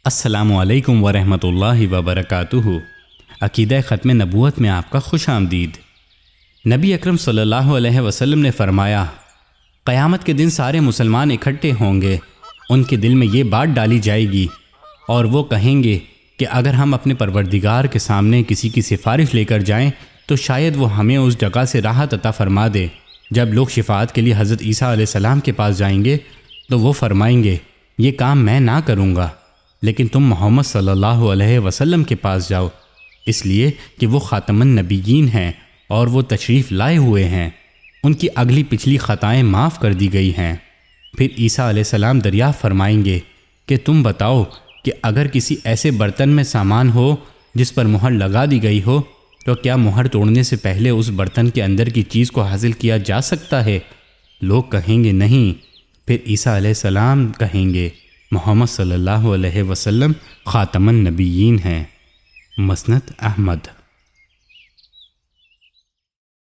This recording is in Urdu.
السلام علیکم ورحمۃ اللہ وبرکاتہ۔ عقیدہ ختم نبوت میں آپ کا خوش آمدید۔ نبی اکرم صلی اللہ علیہ وسلم نے فرمایا، قیامت کے دن سارے مسلمان اکٹھے ہوں گے، ان کے دل میں یہ بات ڈالی جائے گی اور وہ کہیں گے کہ اگر ہم اپنے پروردگار کے سامنے کسی کی سفارش لے کر جائیں تو شاید وہ ہمیں اس جگہ سے راحت عطا فرما دے۔ جب لوگ شفاعت کے لیے حضرت عیسیٰ علیہ السلام کے پاس جائیں گے تو وہ فرمائیں گے، یہ کام میں نہ کروں گا، لیکن تم محمد صلی اللہ علیہ وسلم کے پاس جاؤ، اس لیے کہ وہ خاتم النبیین ہیں اور وہ تشریف لائے ہوئے ہیں، ان کی اگلی پچھلی خطائیں معاف کر دی گئی ہیں۔ پھر عیسیٰ علیہ السلام دریافت فرمائیں گے کہ تم بتاؤ کہ اگر کسی ایسے برتن میں سامان ہو جس پر مہر لگا دی گئی ہو تو کیا مہر توڑنے سے پہلے اس برتن کے اندر کی چیز کو حاصل کیا جا سکتا ہے؟ لوگ کہیں گے نہیں۔ پھر عیسیٰ علیہ السلام کہیں گے، محمد صلی اللہ علیہ وسلم خاتم النبیین ہیں۔ مسند احمد۔